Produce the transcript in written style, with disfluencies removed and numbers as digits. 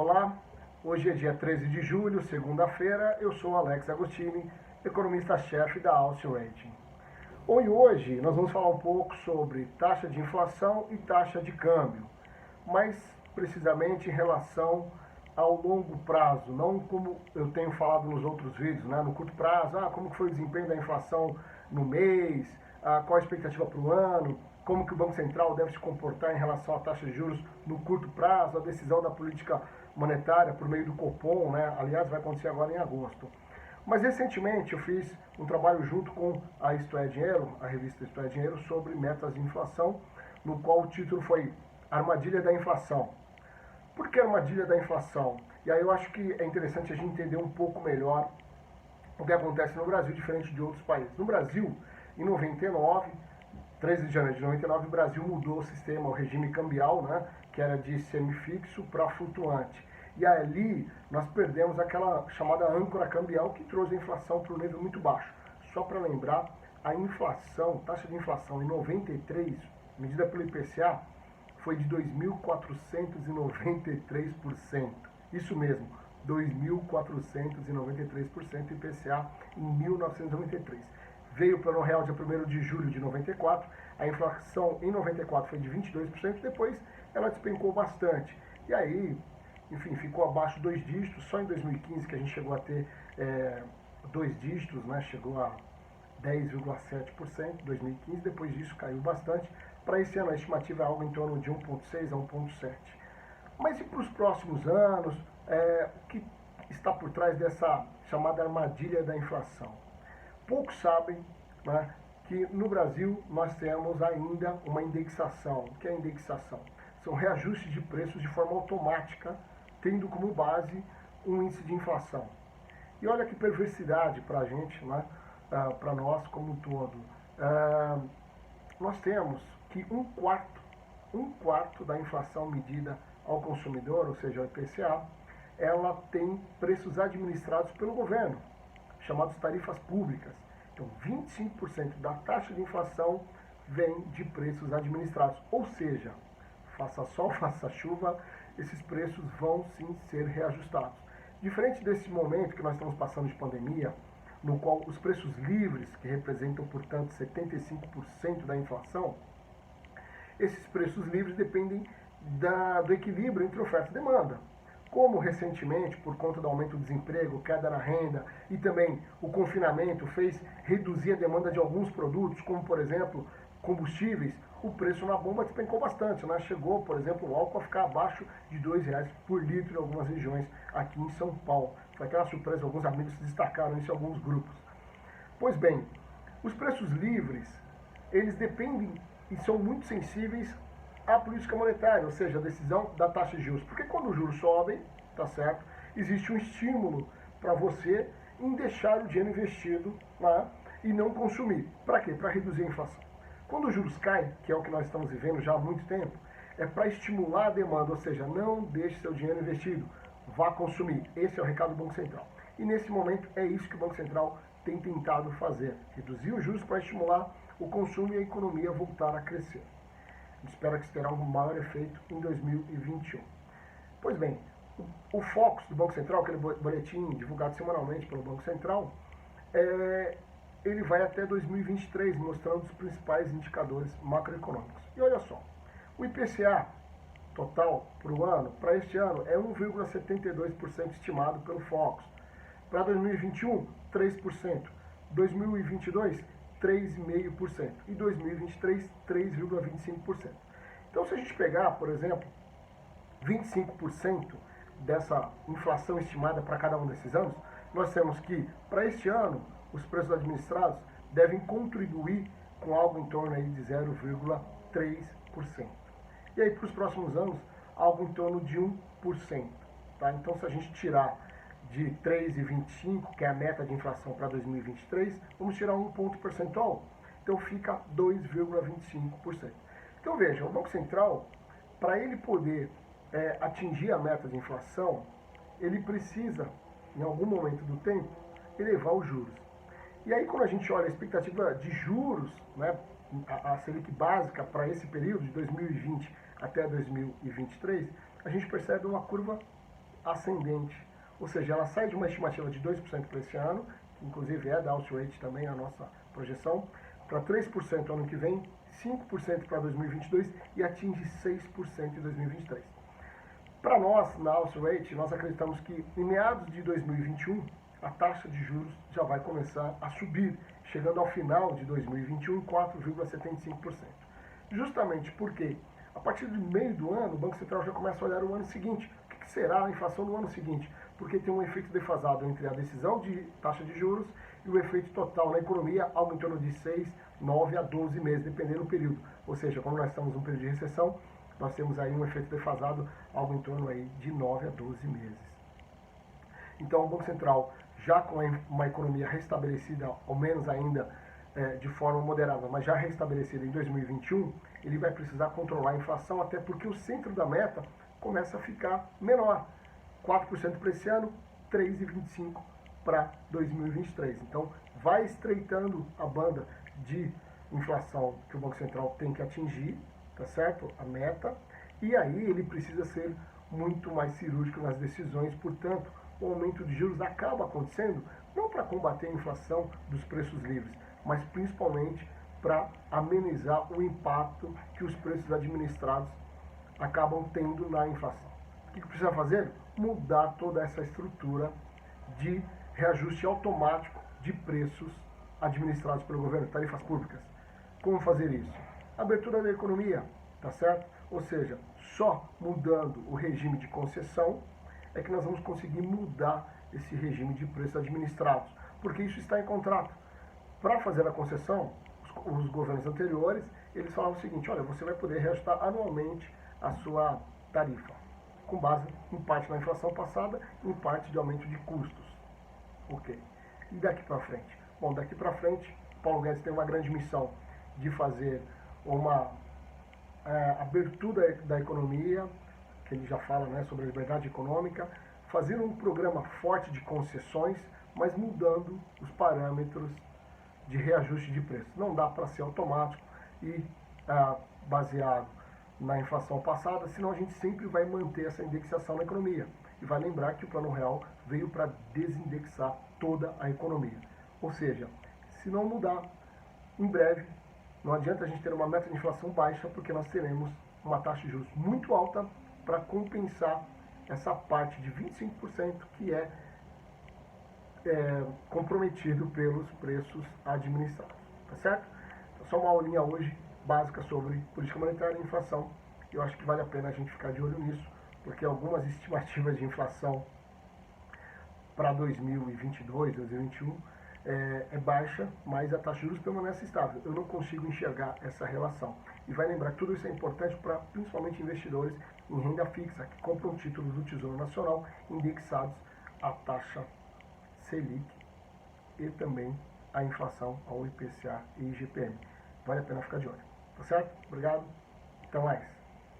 Olá, hoje é dia 13 de julho, segunda-feira. Eu sou Alex Agostini, economista-chefe da Austin Rating. Hoje nós vamos falar um pouco sobre taxa de inflação e taxa de câmbio, mais precisamente em relação ao longo prazo, não como eu tenho falado nos outros vídeos, né? No curto prazo, como que foi o desempenho da inflação no mês, qual a expectativa para o ano, como que o Banco Central deve se comportar em relação à taxa de juros no curto prazo, a decisão da política monetária por meio do Copom, né? Aliás, vai acontecer agora em agosto. Mas recentemente eu fiz um trabalho junto com a Isto é Dinheiro, a revista Isto é Dinheiro, sobre metas de inflação, no qual o título foi Armadilha da Inflação. Por que armadilha da inflação? E aí eu acho que é interessante a gente entender um pouco melhor o que acontece no Brasil, diferente de outros países. No Brasil, em 99, 13 de janeiro de 99, o Brasil mudou o sistema, o regime cambial, né, que era de semifixo para flutuante. E ali nós perdemos aquela chamada âncora cambial que trouxe a inflação para um nível muito baixo. Só para lembrar, a inflação, taxa de inflação em 93, medida pelo IPCA, foi de 2.493%. Isso mesmo, 2.493% IPCA em 1993. Veio o Plano Real dia 1º de julho de 94, a inflação em 94 foi de 22%, depois ela despencou bastante. E aí, enfim, ficou abaixo de 2 dígitos, só em 2015 que a gente chegou a ter 2 dígitos, né? Chegou a 10,7% em 2015, depois disso caiu bastante. Para esse ano a estimativa é algo em torno de 1,6 a 1,7. Mas e para os próximos anos, o que está por trás dessa chamada armadilha da inflação? Poucos sabem, né, que no Brasil nós temos ainda uma indexação. O que é indexação? São reajustes de preços de forma automática, tendo como base um índice de inflação. E olha que perversidade para a gente, né, para nós como um todo. Nós temos que um quarto da inflação medida ao consumidor, ou seja, o IPCA, ela tem preços administrados pelo governo, chamados tarifas públicas. Então, 25% da taxa de inflação vem de preços administrados. Ou seja, faça sol, faça chuva, esses preços vão sim ser reajustados. Diferente desse momento que nós estamos passando de pandemia, no qual os preços livres, que representam, portanto, 75% da inflação, esses preços livres dependem do equilíbrio entre oferta e demanda. Como recentemente, por conta do aumento do desemprego, queda na renda e também o confinamento fez reduzir a demanda de alguns produtos, como por exemplo combustíveis, o preço na bomba despencou bastante, né? Chegou, por exemplo, o álcool a ficar abaixo de R$ 2 por litro em algumas regiões aqui em São Paulo. Foi aquela surpresa, alguns amigos se destacaram isso em alguns grupos. Pois bem, os preços livres, eles dependem e são muito sensíveis à política monetária, ou seja, a decisão da taxa de juros. Porque quando os juros sobem, tá certo, existe um estímulo para você em deixar o dinheiro investido lá e não consumir. Para quê? Para reduzir a inflação. Quando os juros caem, que é o que nós estamos vivendo já há muito tempo, é para estimular a demanda, ou seja, não deixe seu dinheiro investido, vá consumir. Esse é o recado do Banco Central. E nesse momento é isso que o Banco Central tem tentado fazer, reduzir os juros para estimular o consumo e a economia voltar a crescer. Espero que isso terá um maior efeito em 2021. Pois bem, o Focus do Banco Central, aquele boletim divulgado semanalmente pelo Banco Central, ele vai até 2023, mostrando os principais indicadores macroeconômicos. E olha só, o IPCA total para o ano, para este ano, é 1,72% estimado pelo Focus. Para 2021, 3%. 2022, 3,5%. E 2023, 3,25%. Então, se a gente pegar, por exemplo, 25% dessa inflação estimada para cada um desses anos, nós temos que, para este ano, os preços administrados devem contribuir com algo em torno aí de 0,3%. E aí, para os próximos anos, algo em torno de 1%. Tá? Então, se a gente tirar de 3,25%, que é a meta de inflação para 2023, vamos tirar 1 ponto percentual. Então, fica 2,25%. Então, veja, o Banco Central, para ele poder atingir a meta de inflação, ele precisa, em algum momento do tempo, elevar os juros. E aí, quando a gente olha a expectativa de juros, né, a Selic básica para esse período, de 2020 até 2023, a gente percebe uma curva ascendente, ou seja, ela sai de uma estimativa de 2% para esse ano, que inclusive é da Outrate também a nossa projeção, para 3% ano que vem, 5% para 2022 e atinge 6% em 2023. Para nós, na Outrate, nós acreditamos que em meados de 2021, a taxa de juros já vai começar a subir, chegando ao final de 2021 em 4,75%. Justamente porque, a partir do meio do ano, o Banco Central já começa a olhar o ano seguinte. O que será a inflação no ano seguinte? Porque tem um efeito defasado entre a decisão de taxa de juros e o efeito total na economia, algo em torno de 6, 9 a 12 meses, dependendo do período. Ou seja, como nós estamos num período de recessão, nós temos aí um efeito defasado, algo em torno aí de 9 a 12 meses. Então, o Banco Central, já com uma economia restabelecida, ao menos ainda de forma moderada, mas já restabelecida em 2021, ele vai precisar controlar a inflação, até porque o centro da meta começa a ficar menor. 4% para esse ano, 3,25% para 2023. Então, vai estreitando a banda de inflação que o Banco Central tem que atingir, tá certo? A meta. E aí ele precisa ser muito mais cirúrgico nas decisões, portanto, o aumento de juros acaba acontecendo não para combater a inflação dos preços livres, mas principalmente para amenizar o impacto que os preços administrados acabam tendo na inflação. O que precisa fazer? Mudar toda essa estrutura de reajuste automático de preços administrados pelo governo, tarifas públicas. Como fazer isso? Abertura da economia, tá certo? Ou seja, só mudando o regime de concessão é que nós vamos conseguir mudar esse regime de preços administrados, porque isso está em contrato. Para fazer a concessão, os governos anteriores, eles falavam o seguinte: olha, você vai poder reajustar anualmente a sua tarifa, com base em parte na inflação passada e em parte de aumento de custos. Ok. E daqui para frente? Bom, daqui para frente, Paulo Guedes tem uma grande missão de fazer uma abertura da economia, que ele já fala, né, sobre a liberdade econômica, fazer um programa forte de concessões, mas mudando os parâmetros de reajuste de preços. Não dá para ser automático e baseado na inflação passada, senão a gente sempre vai manter essa indexação na economia. E vai lembrar que o Plano Real veio para desindexar toda a economia. Ou seja, se não mudar, em breve, não adianta a gente ter uma meta de inflação baixa, porque nós teremos uma taxa de juros muito alta para compensar essa parte de 25% que é comprometido pelos preços administrados. Tá certo? Então, só uma aulinha hoje básica sobre política monetária e inflação. Eu acho que vale a pena a gente ficar de olho nisso, porque algumas estimativas de inflação para 2022, 2021 é baixa, mas a taxa de juros permanece estável. Eu não consigo enxergar essa relação. E vai lembrar que tudo isso é importante para principalmente investidores em renda fixa, que compram títulos do Tesouro Nacional indexados à taxa Selic e também à inflação, ao IPCA e IGPM. Vale a pena ficar de olho. Tá certo? Obrigado. Até mais.